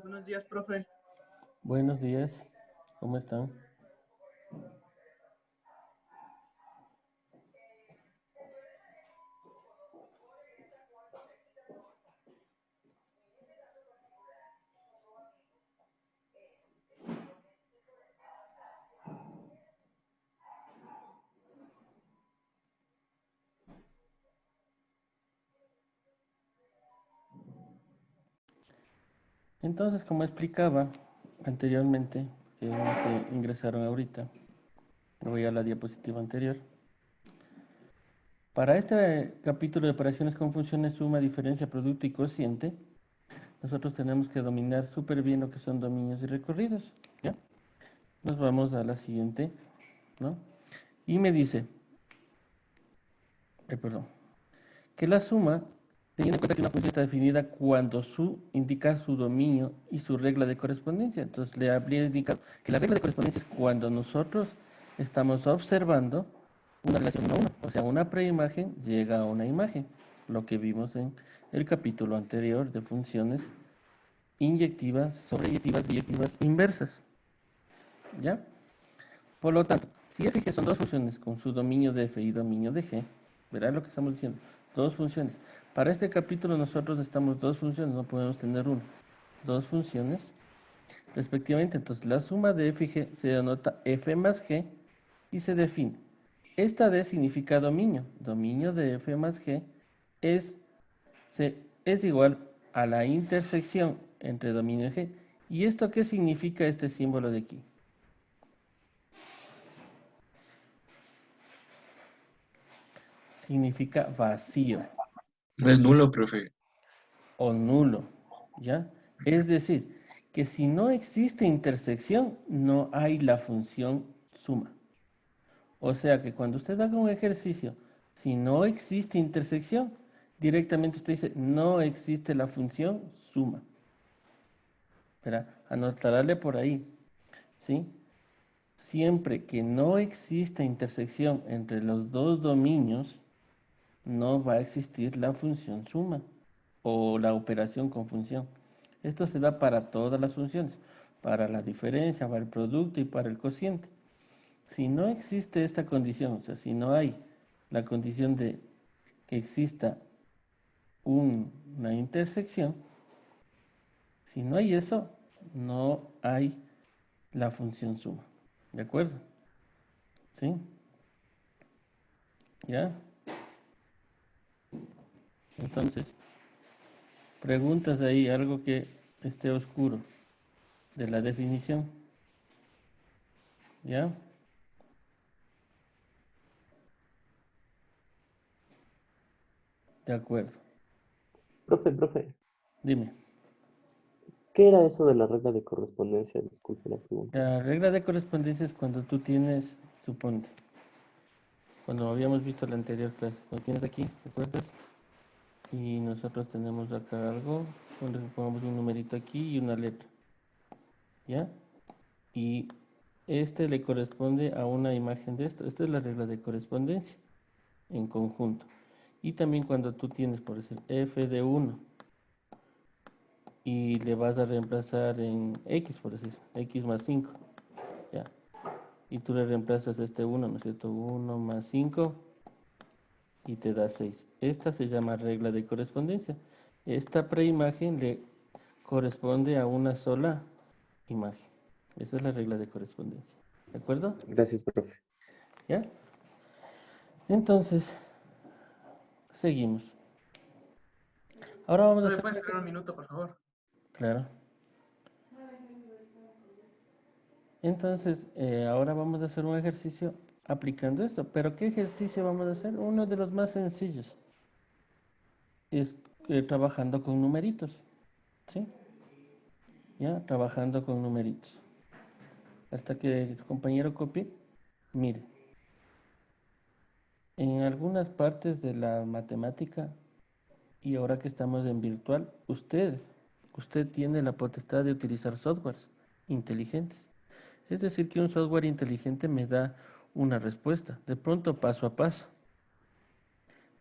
Buenos días, profe. Buenos días, ¿cómo están? Entonces, como explicaba anteriormente, que unos que ingresaron ahorita, voy a la diapositiva anterior. Para este capítulo de operaciones con funciones suma, diferencia, producto y cociente, nosotros tenemos que dominar súper bien lo que son dominios y recorridos, ¿ya? Nos vamos a la siguiente, ¿no? Y me dice, perdón, que la suma, teniendo en cuenta que una función está definida cuando su indica su dominio y su regla de correspondencia. Entonces le habría indicado que la regla de correspondencia es cuando nosotros estamos observando una relación 1 a 1, o sea, una preimagen llega a una imagen, lo que vimos en el capítulo anterior de funciones inyectivas, sobreyectivas, biyectivas, inversas. ¿Ya? Por lo tanto, si f y g son dos funciones con su dominio de f y dominio de g, verán lo que estamos diciendo, dos funciones. Para este capítulo nosotros necesitamos dos funciones, no podemos tener una. Dos funciones, respectivamente. Entonces la suma de f y g se denota f más g y se define. Esta d significa dominio. Dominio de f más g es, es igual a la intersección entre dominio y g. ¿Y esto qué significa este símbolo de aquí? Significa vacío No es nulo, profe. o nulo, ¿ya? Es decir, que si no existe intersección, no hay la función suma. O sea que cuando usted haga un ejercicio, si no existe intersección, directamente usted dice, no existe la función suma. Espera, anotarle por ahí, ¿sí? Siempre que no exista intersección entre los dos dominios, no va a existir la función suma o la operación con función. Esto se da para todas las funciones, para la diferencia, para el producto y para el cociente. Si no existe esta condición, o sea, si no hay la condición de que exista una intersección, si no hay eso, no hay la función suma. ¿De acuerdo? ¿Sí? ¿Ya? Entonces, preguntas ahí, algo que esté oscuro de la definición. ¿Ya? De acuerdo. Profe, Dime. ¿qué era eso de la regla de correspondencia? Disculpe la pregunta. La regla de correspondencia es cuando tú tienes, suponte, cuando habíamos visto la anterior clase, cuando tienes aquí, ¿recuerdas? Y nosotros tenemos acá algo, donde pongamos un numerito aquí y una letra, ¿ya? Y este le corresponde a una imagen de esto. Esta es la regla de correspondencia en conjunto. Y también cuando tú tienes, por decir, f de 1 y le vas a reemplazar en x, por decir, x más 5, ¿ya? Y tú le reemplazas este 1, ¿no es cierto? 1 más 5 y te da 6. Esta se llama regla de correspondencia. Esta preimagen le corresponde a una sola imagen. Esa es la regla de correspondencia. ¿De acuerdo? Gracias, profe. ¿Ya? Entonces, seguimos. Ahora vamos a ¿Me hacer... puede esperar un minuto, por favor? Claro. Entonces, ahora vamos a hacer un ejercicio aplicando esto. ¿Pero qué ejercicio vamos a hacer? Uno de los más sencillos es trabajando con numeritos, ¿sí? Ya, trabajando con numeritos. Hasta que su compañero copie. Mire, en algunas partes de la matemática y ahora que estamos en virtual, usted tiene la potestad de utilizar softwares inteligentes. Es decir, que un software inteligente me da una respuesta, de pronto paso a paso,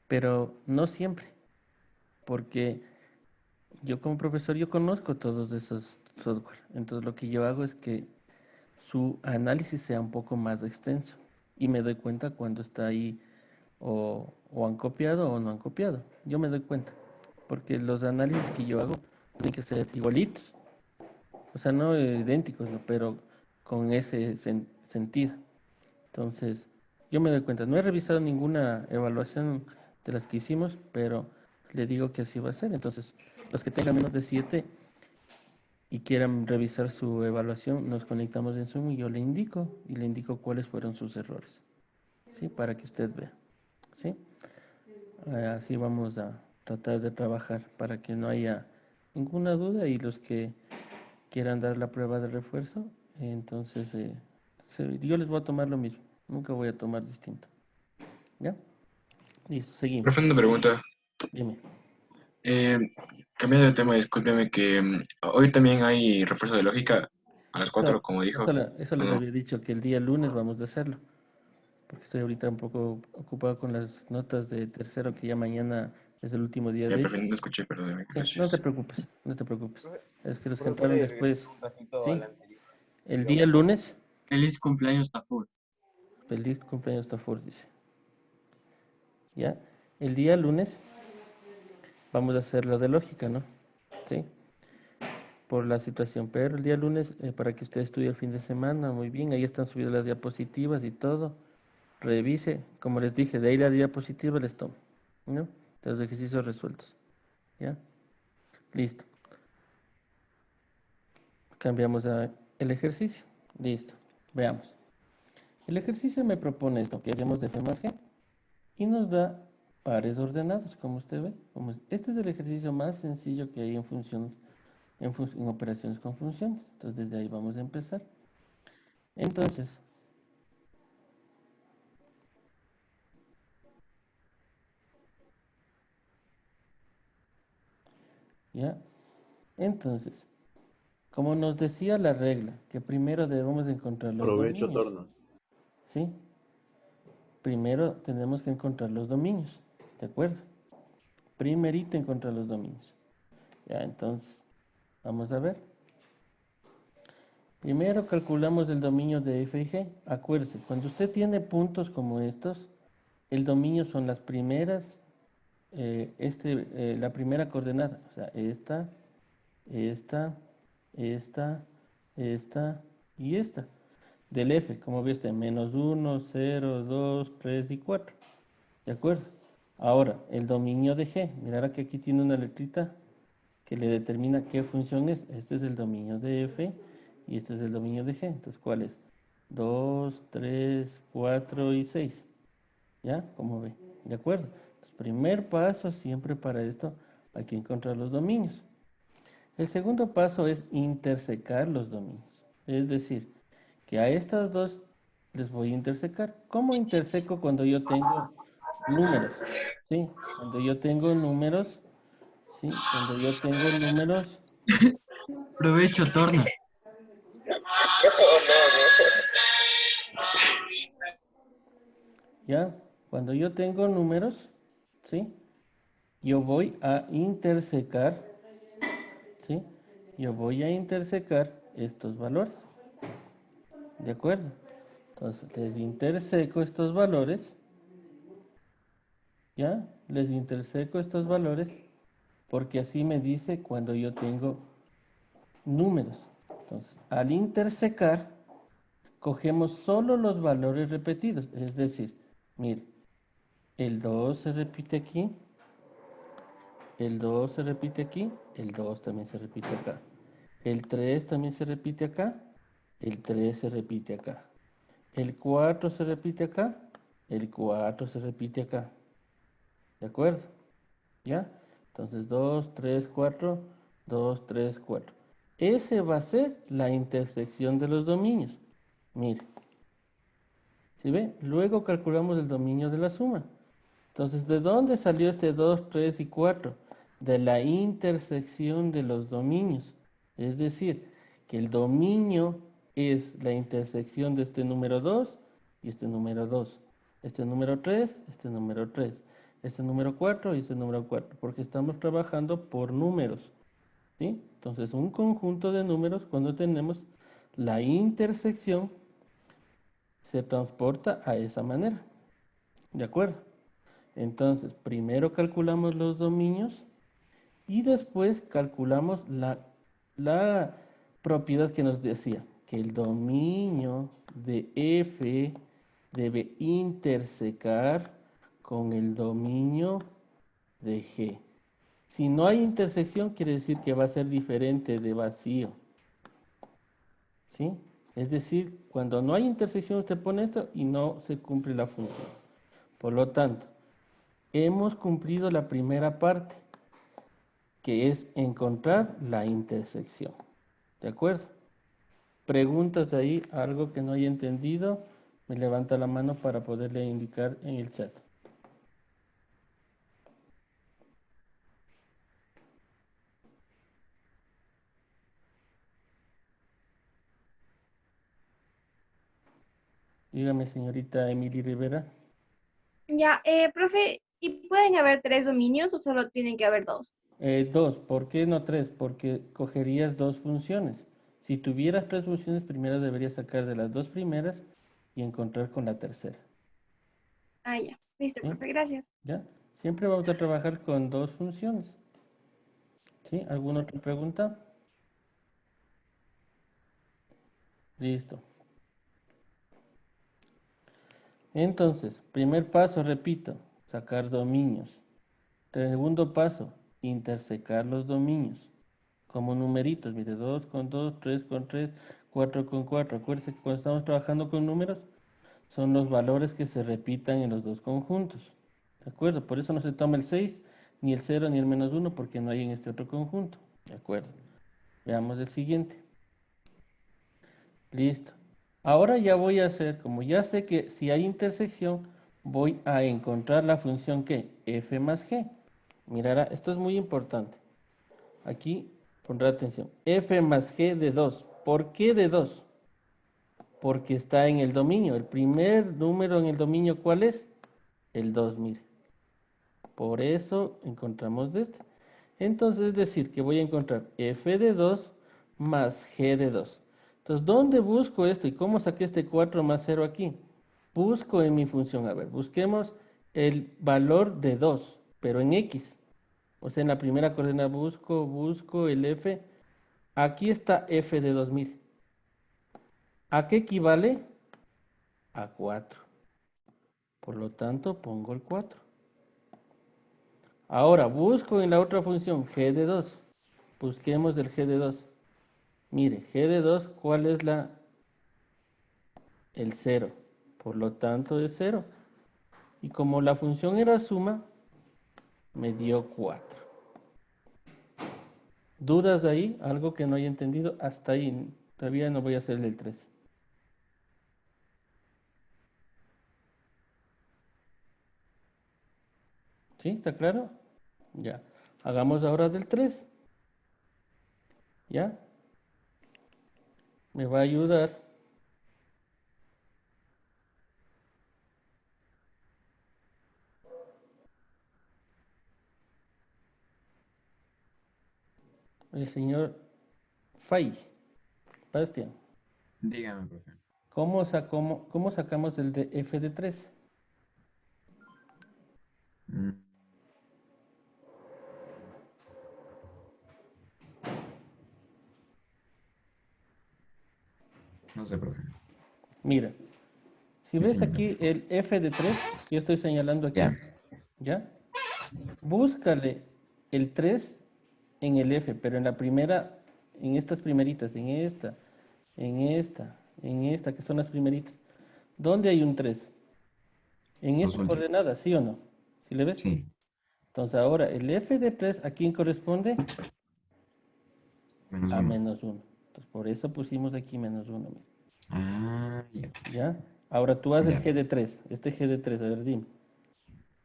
pero no siempre, porque yo como profesor yo conozco todos esos software. Entonces lo que yo hago es que su análisis sea un poco más extenso y me doy cuenta cuando está ahí o han copiado o no han copiado. Yo me doy cuenta, porque los análisis que yo hago tienen que ser igualitos, o sea, no idénticos, ¿no? Pero con ese sentido. Entonces, yo me doy cuenta, no he revisado ninguna evaluación de las que hicimos, pero le digo que así va a ser. Entonces, los que tengan menos de 7 y quieran revisar su evaluación, nos conectamos en Zoom y yo le indico cuáles fueron sus errores, ¿sí? Para que usted vea, ¿sí? Así vamos a tratar de trabajar para que no haya ninguna duda y los que quieran dar la prueba de refuerzo, entonces yo les voy a tomar lo mismo, nunca voy a tomar distinto. ¿Ya? Listo, seguimos. Profe, una pregunta. Dime. Eh, Cambiando de tema, discúlpeme que hoy también hay refuerzo de lógica a las 4 Eso, como dijo, eso ¿o les no? había dicho que el día lunes vamos a hacerlo, porque estoy ahorita un poco ocupado con las notas de tercero, que ya mañana es el último día Ya, de profe, ellos. no escuché, perdóneme, Sí, no te gracias. preocupes, no te preocupes. Profe, Es que los que profe, entraron ¿puede regresar después, un ratito a sí, la anterior? el día Digamos, lunes, Feliz cumpleaños, Tafur. feliz cumpleaños Tafur, dice. ¿Ya? El día lunes vamos a hacer lo de lógica, ¿no? Sí, por la situación. Pero el día lunes, para que usted estudie el fin de semana, muy bien, ahí están subidas las diapositivas y todo. Revise, como les dije, de ahí la diapositiva les tomo, ¿no? De los ejercicios resueltos, ¿ya? Listo. Cambiamos a el ejercicio. Listo. Veamos. El ejercicio me propone esto, que hagamos de F más G, y nos da pares ordenados, como usted ve. Este es el ejercicio más sencillo que hay en función, en operaciones con funciones. Entonces, desde ahí vamos a empezar. Entonces, ¿ya? Entonces, como nos decía la regla, que primero debemos encontrar los Provecho, dominios, Torno. ¿sí? Primero tenemos que encontrar los dominios, ¿de acuerdo? Primerito encontrar los dominios. Ya, entonces, vamos a ver. Primero calculamos el dominio de f y g. Acuérdese, cuando usted tiene puntos como estos, el dominio son las primeras, la primera coordenada, o sea, esta, esta, esta y esta. Del f, como viste, menos 1, 0, 2, 3 y 4. ¿De acuerdo? Ahora, el dominio de g. Mirará que aquí tiene una letrita que le determina qué función es. Este es el dominio de f y este es el dominio de g. Entonces, ¿cuál es? 2, 3, 4 y 6. ¿Ya? Como ve. ¿De acuerdo? Entonces, primer paso, siempre para esto hay que encontrar los dominios. El segundo paso es intersecar los dominios. Es decir, que a estas dos les voy a intersecar. ¿Cómo interseco cuando yo tengo números? ¿Sí? Cuando yo tengo números, ¿sí? Cuando yo tengo números, Provecho, Torna. ¿ya? Cuando yo tengo números, ¿sí? Yo voy a intersecar, ¿sí? Yo voy a intersecar estos valores, ¿de acuerdo? Entonces, les interseco estos valores, ¿ya? Les interseco estos valores porque así me dice cuando yo tengo números. Entonces, al intersecar, cogemos solo los valores repetidos, es decir, mire, el 2 se repite aquí, el 2 se repite aquí, el 2 también se repite acá. El 3 también se repite acá el 3 se repite acá. El 4 se repite acá, el 4 se repite acá. ¿De acuerdo? ¿Ya? Entonces 2, 3, 4, 2, 3, 4. Ese va a ser la intersección de los dominios. Mire, ¿sí ve? Luego calculamos el dominio de la suma. Entonces, ¿de dónde salió este 2, 3 y 4? De la intersección de los dominios. Es decir, que el dominio es la intersección de este número 2 y este número 2. Este número 3, este número 3. Este número 4 y este número 4. Porque estamos trabajando por números. ¿Sí? Entonces, un conjunto de números, cuando tenemos la intersección, se transporta a esa manera. ¿De acuerdo? Entonces, primero calculamos los dominios y después calculamos la propiedad que nos decía, que el dominio de F debe intersecar con el dominio de G. Si no hay intersección, quiere decir que va a ser diferente de vacío. ¿Sí? Es decir, cuando no hay intersección, usted pone esto y no se cumple la función. Por lo tanto, hemos cumplido la primera parte, que es encontrar la intersección. ¿De acuerdo? Preguntas ahí, algo que no haya entendido, me levanta la mano para poderle indicar en el chat. Dígame, señorita Emily Rivera. Ya, profe, ¿y pueden haber tres dominios o solo tienen que haber dos? Dos, ¿por qué no tres? Porque cogerías dos funciones. Si tuvieras tres funciones, primero deberías sacar de las dos primeras y encontrar con la tercera. Ah, ya. Listo, ¿Sí? profe, gracias. ¿Ya? Siempre vamos a trabajar con dos funciones. ¿Sí? ¿Alguna otra pregunta? Listo. Entonces, primer paso, repito, sacar dominios. Segundo paso, intersecar los dominios. Como numeritos, mire, 2 con 2, 3 con 3, 4 con 4. Acuérdense que cuando estamos trabajando con números, son los valores que se repitan en los dos conjuntos. ¿De acuerdo? Por eso no se toma el 6, ni el 0, ni el -1, porque no hay en este otro conjunto. ¿De acuerdo? Veamos el siguiente. Listo. Ahora ya voy a hacer, como ya sé que si hay intersección, voy a encontrar la función que f más g. Mirará, esto es muy importante. Aquí pondrá atención. F más g de 2. ¿Por qué de 2? Porque está en el dominio. El primer número en el dominio, ¿cuál es? El 2, mire. Por eso encontramos de este. Entonces es decir que voy a encontrar f de 2 más g de 2. Entonces, ¿dónde busco esto? ¿Y cómo saqué este 4 más 0 aquí? Busco en mi función. A ver, busquemos el valor de 2, pero en x. O sea, en la primera coordenada busco el f. Aquí está f de 2000. ¿A qué equivale? A 4. Por lo tanto, pongo el 4. Ahora, busco en la otra función g de 2. Busquemos el g de 2. Mire, g de 2, ¿cuál es el 0? Por lo tanto, es 0. Y como la función era suma, me dio 4. ¿Dudas de ahí? ¿Algo que no haya entendido? Hasta ahí. Todavía no voy a hacer el 3. ¿Sí? ¿Está claro? Ya. Hagamos ahora del 3. ¿Ya? Me va a ayudar el señor Fay. Bastián. Dígame, profe. ¿Cómo sacamos el de f de 3? Mm, No sé, profe. Mira, si ves Enséñame. aquí el f de 3, yo estoy señalando aquí, Ya. ¿ya? Búscale el 3 en el f, pero en la primera, en estas primeritas, en esta en esta, que son las primeritas. ¿Dónde hay un 3? En Los esta últimos. coordenada, ¿sí o no? ¿Sí le ves? Sí. Entonces ahora el f de 3, ¿a quién corresponde? Menos A uno. menos 1. Entonces por eso pusimos aquí menos 1. Ah, ya. ¿Ya? Ahora tú haz el Ya. g de 3. Este g de 3, a ver, dime.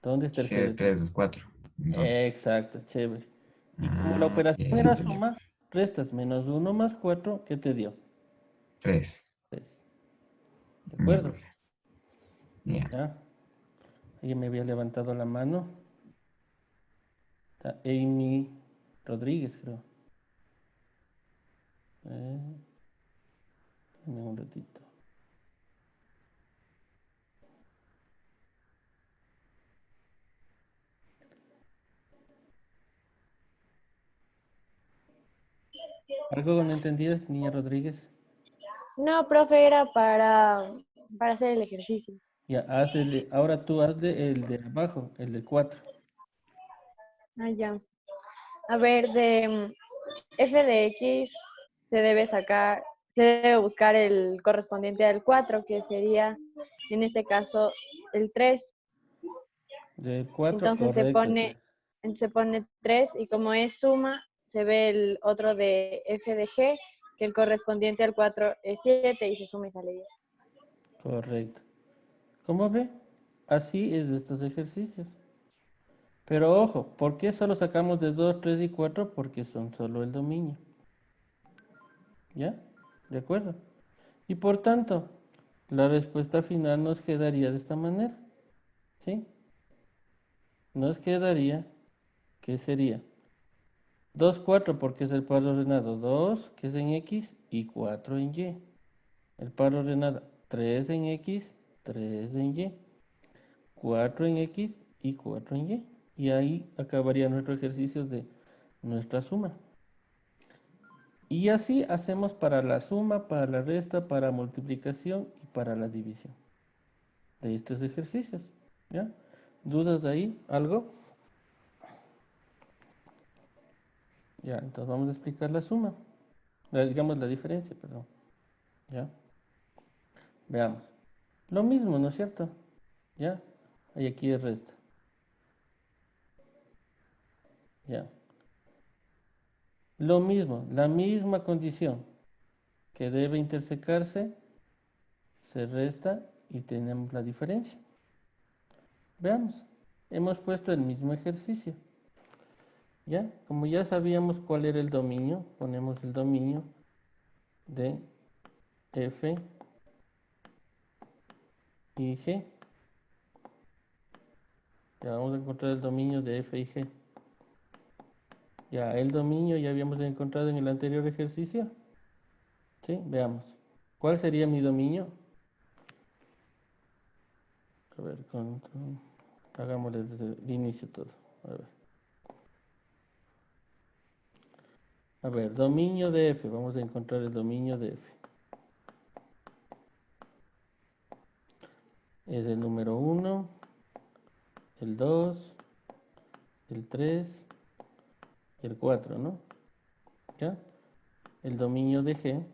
¿Dónde está el G g de de 3? 3 es 4. Entonces. Exacto, chévere. Y como la Ah, ya, operación ya era entendí. suma, restas menos 1 más 4, ¿qué te dio? 3. 3. ¿De Ya, acuerdo? profe. Ya. ¿Ya? Ella me había levantado la mano. Está Amy Rodríguez, creo. Dame un ratito. ¿Algo no entendías, niña Rodríguez? No, profe, era para hacer el ejercicio. Ya, ahora tú hazle el de abajo, el de 4. Ah, ya. A ver, de f de x se debe sacar, se debe buscar el correspondiente al 4, que sería, en este caso, el 3. Del 4, Entonces correcto, el 3. se pone 3 y como es suma, se ve el otro de f de g, que el correspondiente al 4 es 7 y se suma y sale 10. Correcto. ¿Cómo ve? Así es de estos ejercicios. Pero ojo, ¿por qué solo sacamos de 2, 3 y 4? Porque son solo el dominio. ¿Ya? ¿De acuerdo? Y por tanto, la respuesta final nos quedaría de esta manera. ¿Sí? Nos quedaría, ¿qué sería? 2, 4 porque es el par ordenado. 2, que es en X, y 4 en Y. El par ordenado, 3 en X, 3 en Y. 4 en X y 4 en Y. Y ahí acabaría nuestro ejercicio de nuestra suma. Y así hacemos para la suma, para la resta, para multiplicación y para la división de estos ejercicios. ¿Ya? ¿Dudas ahí? ¿Algo? Ya, entonces vamos a explicar la suma. Digamos la diferencia, perdón. ¿Ya? Veamos. Lo mismo, ¿no es cierto? ¿Ya? Y aquí es resta. ¿Ya? Lo mismo, la misma condición que debe intersecarse, se resta y tenemos la diferencia. Veamos. Hemos puesto el mismo ejercicio. ¿Ya? Como ya sabíamos cuál era el dominio, ponemos el dominio de f y g. Ya vamos a encontrar el dominio de f y g. Ya, el dominio ya habíamos encontrado en el anterior ejercicio. ¿Sí? Veamos. ¿Cuál sería mi dominio? A ver, hagámosle desde el inicio todo. A ver. A ver, dominio de f. Vamos a encontrar el dominio de f. Es el número 1, el 2, el 3 y el 4, ¿no? ¿Ya? El dominio de G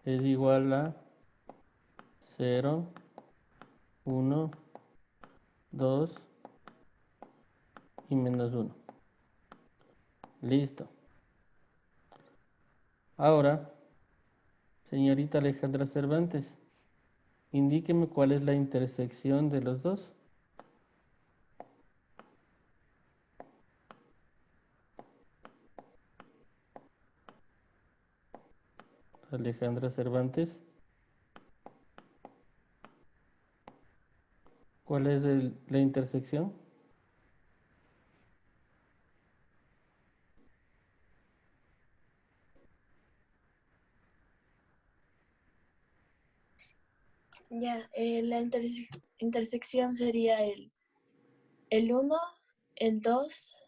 es igual a 0, 1, 2 y menos 1. Listo. Ahora, señorita Alejandra Cervantes, indíqueme cuál es la intersección de los dos. Alejandra Cervantes, ¿cuál es la intersección? Ya, la intersección sería el 1, el 2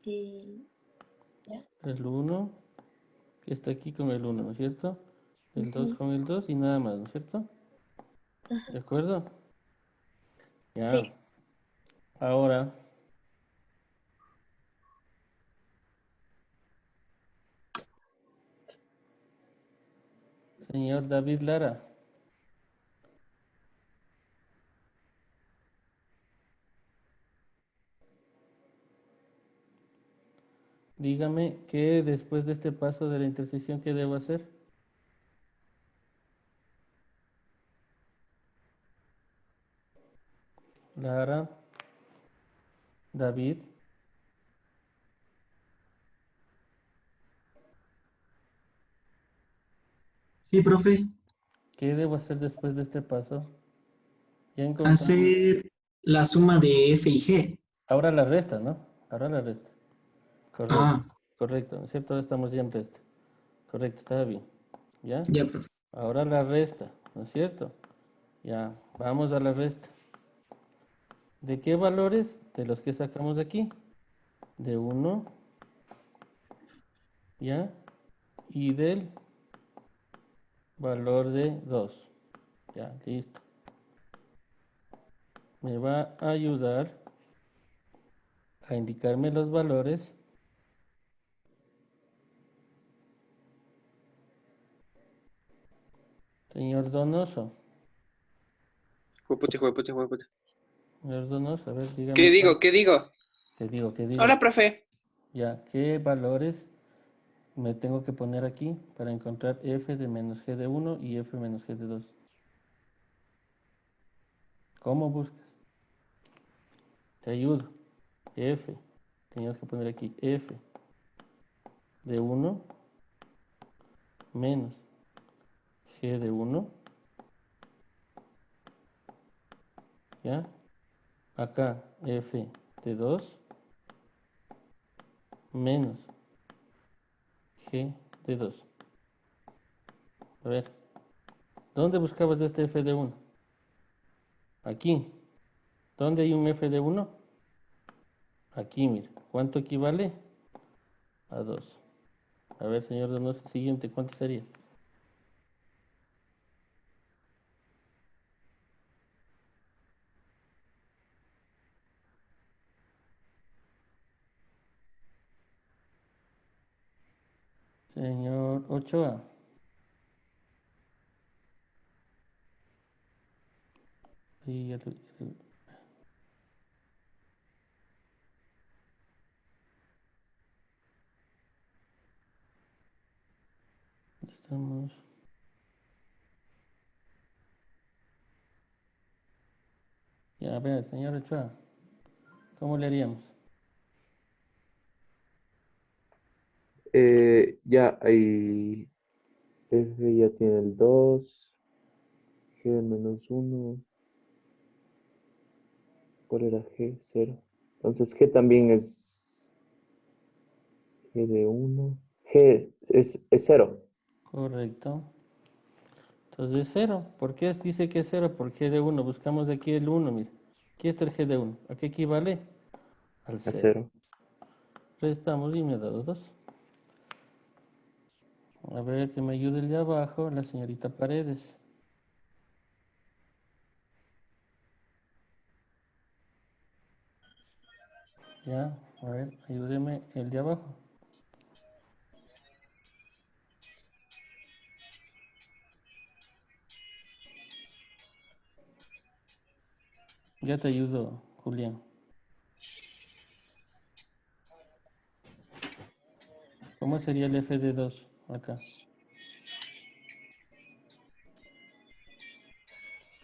y ya. El 1, que está aquí con el 1, ¿no es cierto? El 2 Ujú. con el 2 y nada más, ¿no es cierto? Ajá. ¿De acuerdo? Ya. Sí, Ahora, Señor David Lara. Dígame que después de este paso de la intersección, ¿qué debo hacer? Lara, David, Sí, profe. ¿qué debo hacer después de este paso? Ya encontramos. Hacer la suma de F y G. Ahora la resta, ¿no? Ahora la resta. Correcto, Ah, correcto, ¿no es cierto? Ahora estamos ya en resta. Correcto, está bien. ¿Ya? ya, profe. Ahora la resta, ¿no es cierto? Ya, vamos a la resta. ¿De qué valores? De los que sacamos de aquí. De 1, ¿ya? Y del valor de 2. Ya, listo. Me va a ayudar a indicarme los valores. Señor Donoso. Jueputa, jueputa, jueputa. Señor Donoso, a ver, dígame. ¿Qué digo? ¿Qué digo? ¿Qué digo? Hola, profe. Ya, ¿qué valores me tengo que poner aquí para encontrar f de menos g de 1 y f menos g de 2? ¿Cómo buscas? Te ayudo. F. Tenemos que poner aquí f de 1 menos g de 1. ¿Ya? Acá f de 2 menos g de 2. A ver, ¿dónde buscabas este f de 1? Aquí. ¿Dónde hay un f de 1? Aquí, mira. ¿Cuánto equivale? A 2. A ver, señor Donoso, siguiente, ¿cuánto sería? Señor Ochoa. Ahí estamos. Ya, a ver, señor Ochoa, ¿cómo le haríamos? Ya, ahí F ya tiene el 2, G de menos 1. ¿Cuál era G? 0. Entonces G también es G de 1. G es 0. Correcto. Entonces 0. ¿Por qué dice que es 0? Por G de 1. Buscamos aquí el 1, mira. Aquí está el G de 1. ¿A qué equivale? Al A 0. 0. Restamos y me da 2. A ver, que me ayude el de abajo, la señorita Paredes. Ya, a ver, ayúdeme el de abajo. Ya te ayudo, Julián. ¿Cómo sería el F de 2 acá?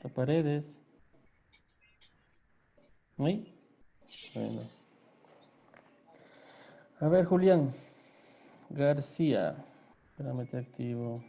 La Paredes. ¿Sí? Bueno. A ver, Julián. García. Espérame, te activo.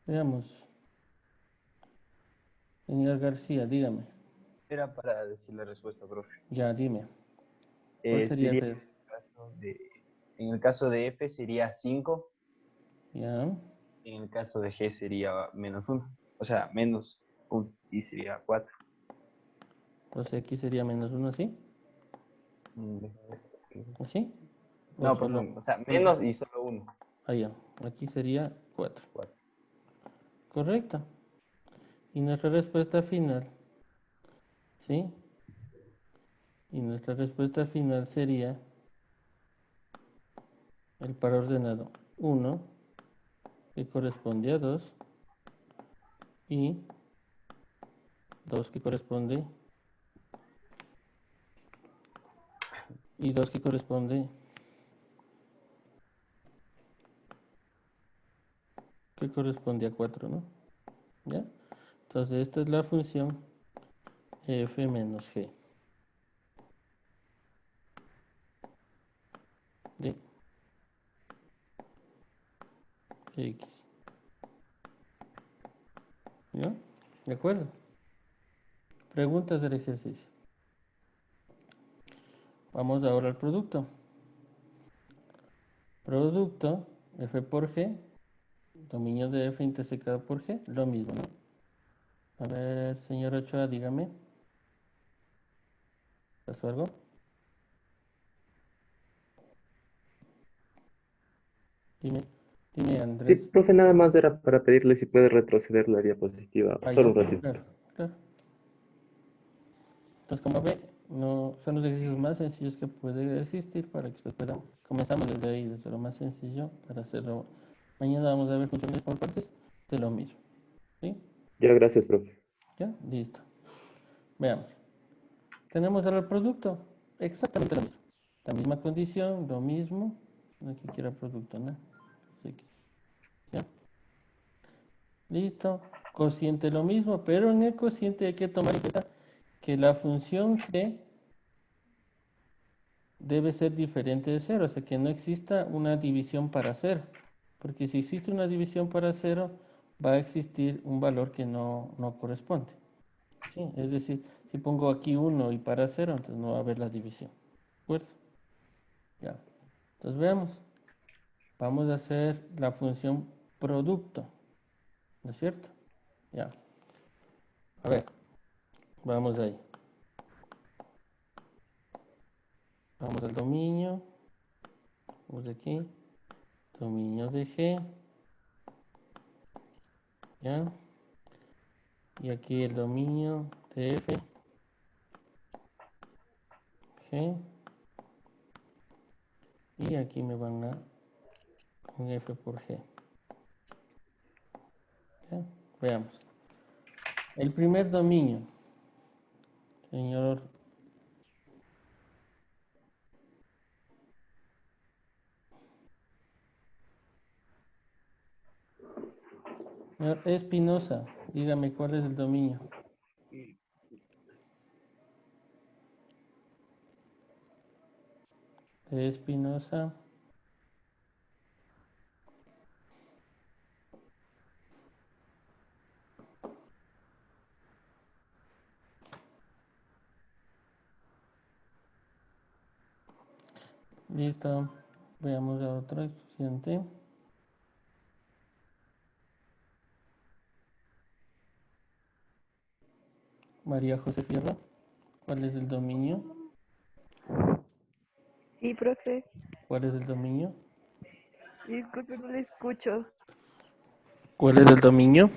Veamos. Señor García, dígame. Era para decir la respuesta, profe. Ya, dime. ¿Cuál sería Sería F? en el caso de F sería 5, Ya. en el caso de G sería -1, o sea, -1 y sería 4. Entonces aquí sería -1, ¿sí? ¿Así? No, perdón, o sea, menos y solo 1. Ya. Aquí sería 4. 4. Correcto. Y nuestra respuesta final, ¿sí? Y nuestra respuesta final sería el par ordenado 1, que corresponde a 2, y 2 que corresponde, y 2 que corresponde, a 4, ¿no? ¿Ya? Entonces esta es la función f menos g de x. ¿Ya? ¿De acuerdo? Preguntas del ejercicio. Vamos ahora al producto. Producto f por g, dominio de f intersecado por g, lo mismo, ¿no? A ver, señor Ochoa, dígame. ¿Pasó algo? Dime, Sí, Andrés. profe, nada más era para pedirle si puede retroceder la diapositiva. Solo un ratito. Claro. Entonces, como ve, no son los ejercicios más sencillos que puede existir para que usted pueda. Comenzamos desde ahí, desde lo más sencillo, para hacerlo. Mañana vamos a ver funciones por partes de lo mismo. ¿Sí? Ya, gracias, profe. ¿Ya? Listo. Veamos. Tenemos ahora el producto. Exactamente lo mismo. La misma condición, lo mismo. Aquí quiero producto, ¿no? X. ¿Ya? Listo. Cociente lo mismo, pero en el cociente hay que tomar en cuenta que la función g debe ser diferente de 0, o sea que no exista una división para 0, porque si existe una división para 0, va a existir un valor que no corresponde. ¿Sí? Es decir, si pongo aquí 1 y para 0, entonces no va a haber la división. ¿De acuerdo? Ya. Entonces veamos. Vamos a hacer la función producto. ¿No es cierto? Ya. A ver. Vamos ahí. Vamos al dominio. Vamos aquí. Dominio de G. ¿Ya? Y aquí el dominio de F. G. Y aquí me van a un F por G. ¿Ya? Veamos. El primer dominio, señor Espinosa, dígame cuál es el dominio. Espinosa. Listo. Veamos a otro estudiante. María José Fierro. ¿Cuál es el dominio? Sí, profe. ¿Cuál es el dominio? Disculpe, no le escucho. ¿Cuál es el dominio?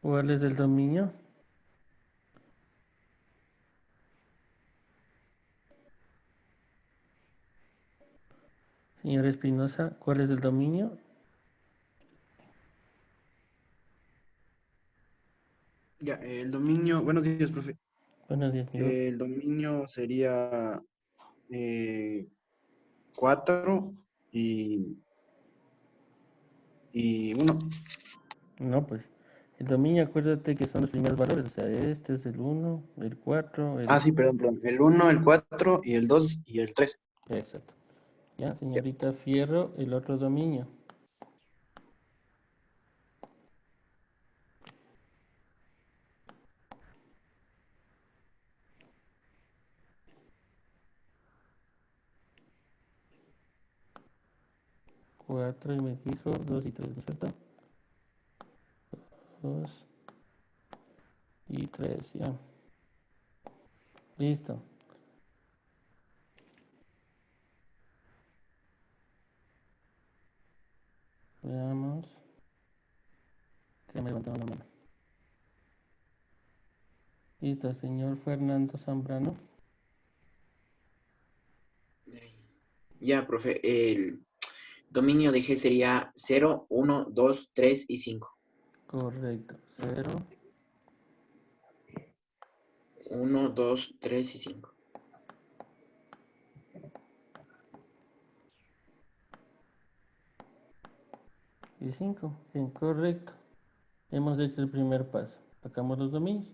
¿Cuál es el dominio? Señor Espinosa, ¿cuál es el dominio? Ya, el dominio, buenos días, profe. Buenos días, amigo. El dominio sería 4 y y 1. No, pues. El dominio, acuérdate que son los primeros valores. O sea, este es el 1, el 4, Ah, el... sí, perdón. El 1, el 4 y el 2 y el 3. Exacto. Ya, señorita Fierro, el otro dominio. Cuatro y me dijo 2 y 3, ¿no es cierto? 2 y 3, ya. Listo. Veamos. Que me levantaron la mano. Listo, señor Fernando Zambrano. Ya, profe, el dominio de G sería 0, 1, 2, 3 y 5. Correcto. 0, 1, 2, 3 y 5. y 5. Bien, correcto. Hemos hecho el primer paso. Sacamos los dominios.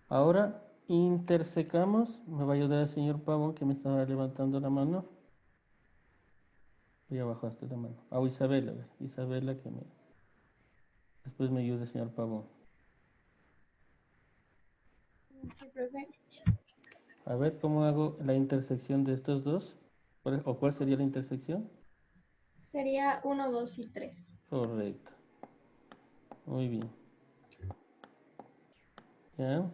Ahora intersecamos. Me va a ayudar el señor Pavón que me estaba levantando la mano. Voy a bajaste la mano. Ah, Isabela, a ver. Isabela que me... Después me ayude el señor Pavón. Sí, profe. A ver cómo hago la intersección de estos dos. ¿O cuál sería la intersección? Sería 1, 2 y 3. Correcto. Muy bien. ¿Ya?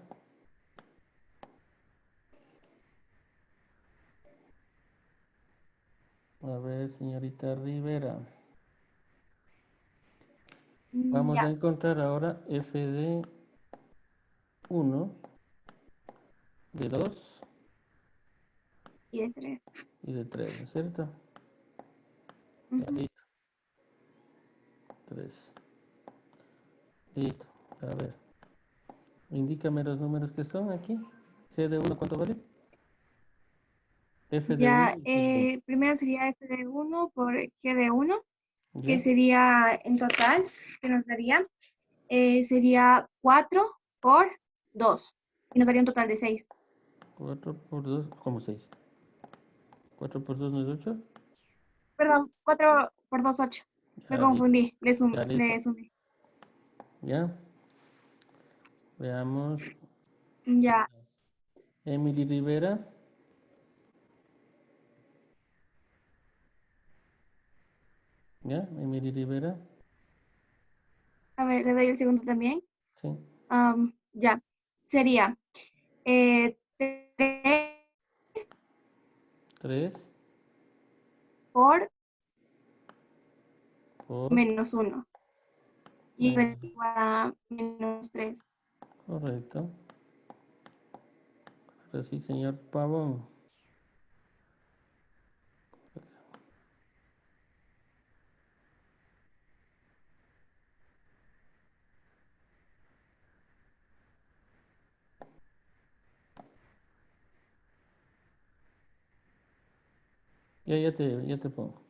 A ver, señorita Rivera. Vamos a Ya. encontrar ahora f de 1, de 2 Y de 3. y de 3, ¿no es cierto? Ya, listo. 3. Listo. A ver. Indícame los números que son aquí. G de 1, ¿cuánto vale? F de 1 Ya, y G de 1. primero sería f de 1 por g de 1, que ¿Ya? sería en total, que nos daría, sería 4 por 2, y nos daría un total de 6. 4 por 2, ¿cómo 6? 4 por 2 no es 8. Perdón, 4 por 2, 8. Me Ya, listo. confundí, Ya, listo. le sumé. ¿Ya? Veamos. Ya, Emily Rivera. ¿Ya? Emily Rivera. a ver, le doy el segundo también. Sí. Ya, sería 3 3 por por menos 1. Y menos. eso igual a menos 3. Correcto. Ahora sí, señor Pavón. Ya te pongo.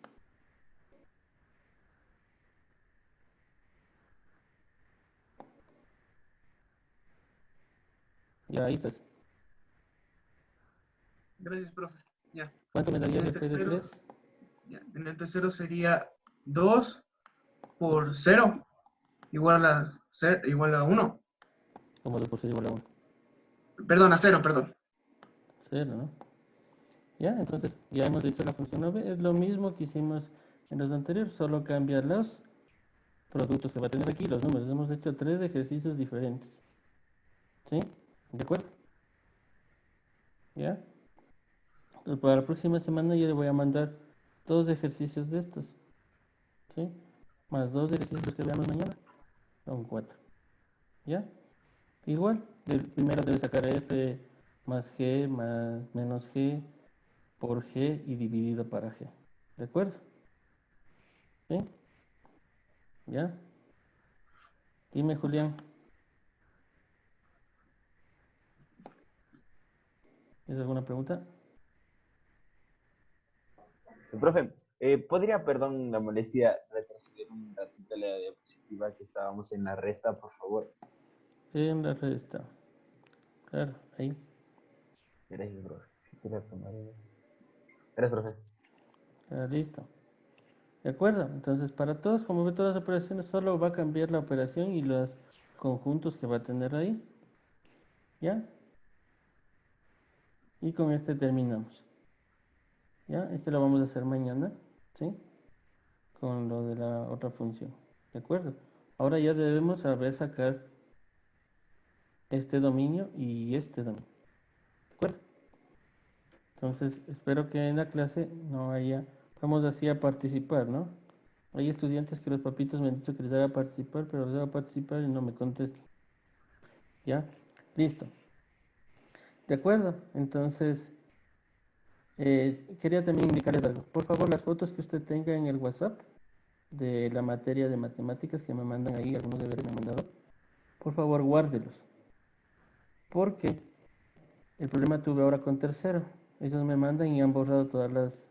Ya, ahí estás. Gracias, profe. Ya. ¿Cuánto me daría En el el F de tercero, 3? ya, en el tercero sería 2 por 0 igual a 1. Como 2 por 6 igual a 1. Perdón, a 0, perdón. 0, ¿no? Ya, entonces ya hemos hecho la función 9. Es lo mismo que hicimos en los anteriores, solo cambia los productos que va a tener aquí, los números. Hemos hecho 3 ejercicios diferentes. ¿Sí? ¿De acuerdo? ¿Ya? Entonces, para la próxima semana yo le voy a mandar 2 ejercicios de estos. ¿Sí? Más 2 ejercicios que veamos mañana. Son 4. ¿Ya? Igual, primero debe sacar f más g más menos g por g y dividido para g. ¿De acuerdo? ¿Sí? ¿Ya? Dime, Julián. ¿Tienes alguna pregunta? Profe, ¿Podría, perdón, la molestia, retroceder un ratito la diapositiva que estábamos en la resta, por favor? En la resta. Claro, ahí. Gracias, profe. Si quiere tomar. Gracias, profe. Listo. ¿De acuerdo? Entonces, para todos, como ve todas las operaciones, solo va a cambiar la operación y los conjuntos que va a tener ahí. ¿Ya? Y con este terminamos. ¿Ya? Este lo vamos a hacer mañana, ¿sí? Con lo de la otra función. ¿De acuerdo? Ahora ya debemos saber sacar este dominio y este dominio. ¿De acuerdo? Entonces, espero que en la clase no haya... Vamos así a participar, ¿no? Hay estudiantes que los papitos me han dicho que les haga participar, pero les hago participar y no me contestan. ¿Ya? Listo. ¿De acuerdo? Entonces, quería también indicarles algo. Por favor, las fotos que usted tenga en el WhatsApp de la materia de matemáticas que me mandan ahí, algunos deberes me han mandado, por favor, guárdelos. Porque el problema tuve ahora con tercero. Ellos me mandan y han borrado todas las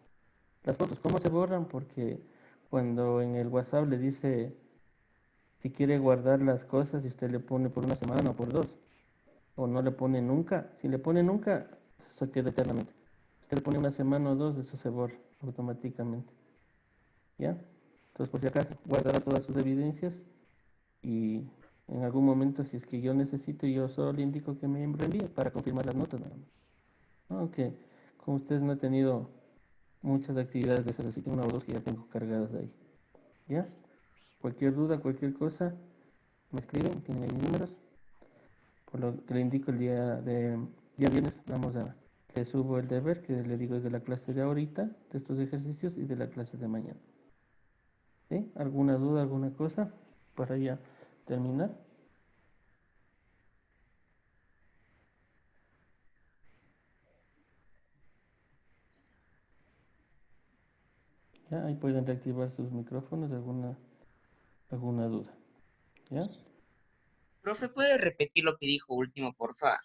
fotos. ¿Cómo se borran? Porque cuando en el WhatsApp le dice si quiere guardar las cosas y usted le pone por una semana o por 2, o no le pone nunca, si le pone nunca, se queda eternamente. Si usted le pone una semana o 2, eso se borra automáticamente. ¿Ya? Entonces, por si acaso, guardará todas sus evidencias y en algún momento, si es que yo necesito, yo solo le indico que me reenvíe para confirmar las notas nada más. Aunque, como ustedes no he tenido muchas actividades de esas, así que una o dos que ya tengo cargadas ahí. ¿Ya? Cualquier duda, cualquier cosa, me escriben, tienen ahí mis números. Por lo que le indico el día viernes, le subo el deber, que le digo es de la clase de ahorita, de estos ejercicios y de la clase de mañana. ¿Sí? ¿Alguna duda, alguna cosa para ya terminar? Ya, ahí pueden reactivar sus micrófonos, alguna duda. ¿Ya? Profe, ¿puede repetir lo que dijo último, porfa?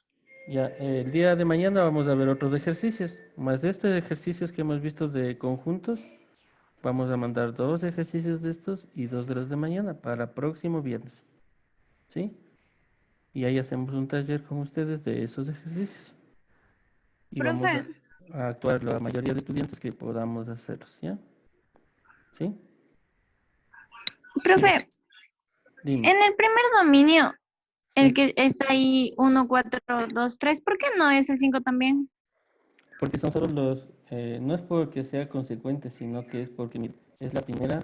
Ya, el día de mañana vamos a ver otros ejercicios. Más de estos ejercicios que hemos visto de conjuntos, vamos a mandar 2 ejercicios de estos y 2 de los de mañana para próximo viernes. ¿Sí? Y ahí hacemos un taller con ustedes de esos ejercicios. Y vamos Profe. a actuar la mayoría de estudiantes que podamos hacerlos, ¿ya? ¿Sí? Profe, Dime. en el primer dominio, el que está ahí 1, 4, 2, 3, ¿por qué no es el 5 también? Porque son solo los, no es porque sea consecuente, sino que es porque, mira, es la primera,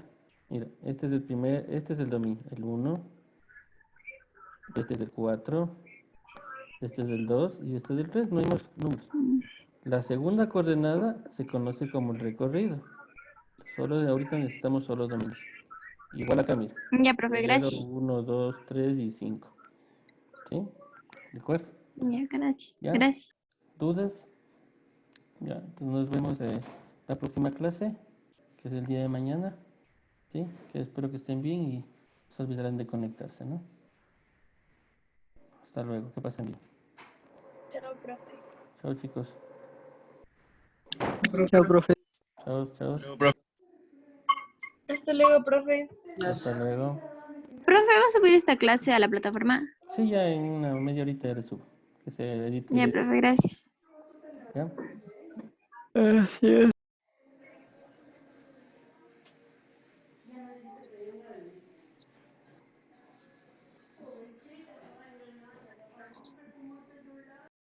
mira, este es el dominio, el 1, este es el 4, este es el 2 y este es el 3, no hay más números. La segunda coordenada se conoce como el recorrido. Solo ahorita necesitamos solo dominios. Igual acá, mira. Ya, profe, Primero, gracias. 1, 2, 3 y 5. ¿Sí? ¿De acuerdo? Ya, gracias. ¿Ya? Gracias. ¿Dudas? Ya, entonces nos vemos la próxima clase, que es el día de mañana. ¿Sí? Que espero que estén bien y no se olvidarán de conectarse, ¿no? Hasta luego, que pasen bien. Chao, profe. Chao, chicos. Chao, profe. Chao, chao. Hasta luego, profe. Hasta luego. Profe, ¿vas a subir esta clase a la plataforma? Sí, ya en una media horita ya le subo. Que se edite. Ya, profe, gracias. ¿Ya? Gracias.